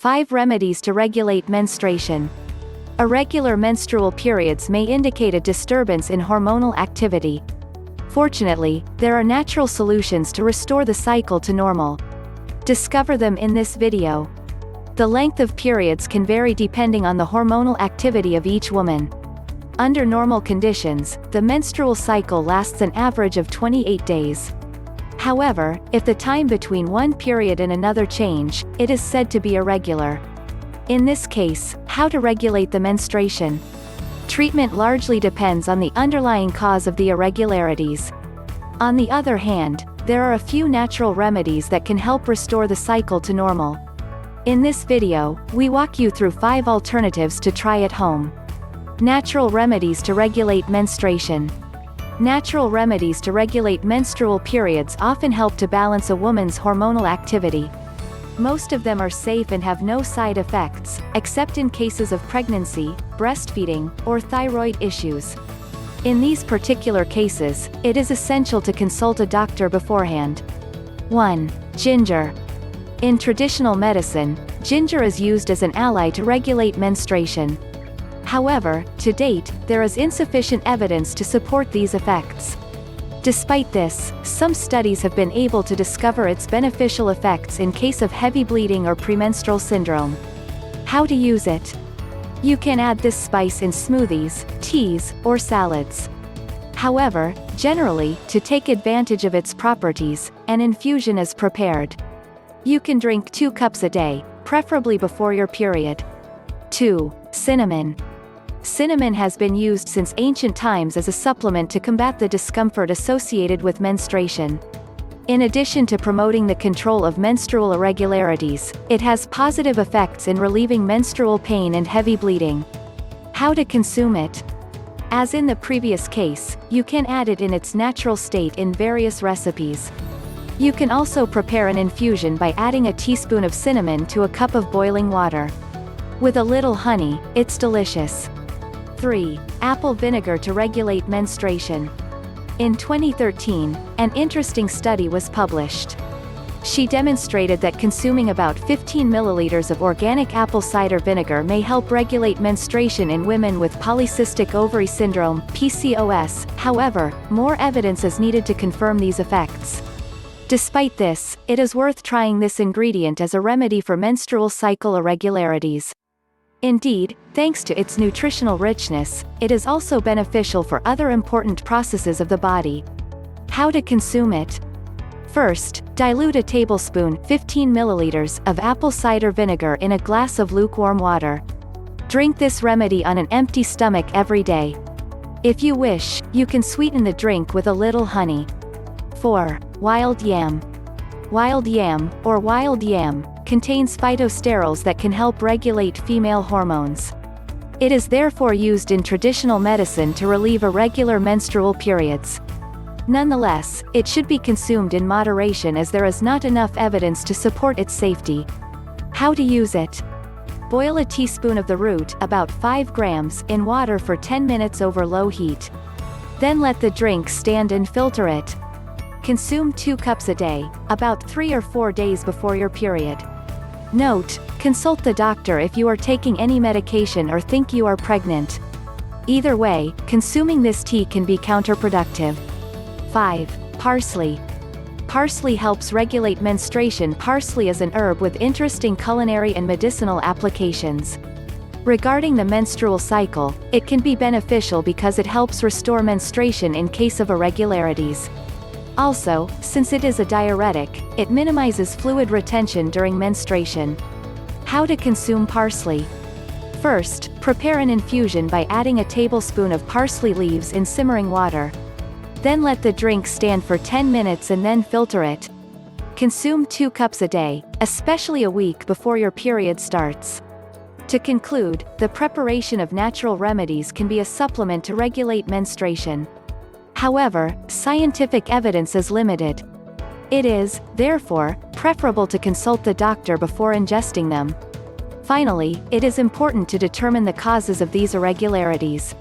5 remedies to regulate menstruation. Irregular menstrual periods may indicate a disturbance in hormonal activity. Fortunately, there are natural solutions to restore the cycle to normal. Discover them in this video. The length of periods can vary depending on the hormonal activity of each woman. Under normal conditions, the menstrual cycle lasts an average of 28 days. However, if the time between one period and another change, it is said to be irregular. In this case, how to regulate the menstruation? Treatment largely depends on the underlying cause of the irregularities. On the other hand, there are a few natural remedies that can help restore the cycle to normal. In this video, we walk you through 5 alternatives to try at home. Natural remedies to regulate menstruation. Natural remedies to regulate menstrual periods often help to balance a woman's hormonal activity. Most of them are safe and have no side effects, except in cases of pregnancy, breastfeeding, or thyroid issues. In these particular cases, it is essential to consult a doctor beforehand. 1. Ginger. In traditional medicine, ginger is used as an ally to regulate menstruation. However, to date, there is insufficient evidence to support these effects. Despite this, some studies have been able to discover its beneficial effects in case of heavy bleeding or premenstrual syndrome. How to use it? You can add this spice in smoothies, teas, or salads. However, generally, to take advantage of its properties, an infusion is prepared. You can drink 2 cups a day, preferably before your period. 2. Cinnamon. Cinnamon has been used since ancient times as a supplement to combat the discomfort associated with menstruation. In addition to promoting the control of menstrual irregularities, it has positive effects in relieving menstrual pain and heavy bleeding. How to consume it? As in the previous case, you can add it in its natural state in various recipes. You can also prepare an infusion by adding a teaspoon of cinnamon to a cup of boiling water. With a little honey, it's delicious. 3. Apple vinegar to regulate menstruation. In 2013, an interesting study was published. She demonstrated that consuming about 15 milliliters of organic apple cider vinegar may help regulate menstruation in women with polycystic ovary syndrome (PCOS). However, more evidence is needed to confirm these effects. Despite this, it is worth trying this ingredient as a remedy for menstrual cycle irregularities. Indeed, thanks to its nutritional richness, it is also beneficial for other important processes of the body. How to consume it? First, dilute a tablespoon 15 milliliters of apple cider vinegar in a glass of lukewarm water. Drink this remedy on an empty stomach every day. If you wish, you can sweeten the drink with a little honey. 4. Wild yam. Wild yam, or wild yam, contains phytosterols that can help regulate female hormones. It is therefore used in traditional medicine to relieve irregular menstrual periods. Nonetheless, it should be consumed in moderation as there is not enough evidence to support its safety. How to use it? Boil a teaspoon of the root, about 5 grams, in water for 10 minutes over low heat. Then let the drink stand and filter it. Consume 2 cups a day, about 3 or 4 days before your period. Note: consult the doctor if you are taking any medication or think you are pregnant. Either way, consuming this tea can be counterproductive. 5. Parsley. Parsley helps regulate menstruation. Parsley is an herb with interesting culinary and medicinal applications. Regarding the menstrual cycle, it can be beneficial because it helps restore menstruation in case of irregularities. Also, since it is a diuretic, it minimizes fluid retention during menstruation. How to consume parsley? First, prepare an infusion by adding a tablespoon of parsley leaves in simmering water. Then let the drink stand for 10 minutes and then filter it. Consume 2 cups a day, especially a week before your period starts. To conclude, the preparation of natural remedies can be a supplement to regulate menstruation. However, scientific evidence is limited. It is, therefore, preferable to consult the doctor before ingesting them. Finally, it is important to determine the causes of these irregularities.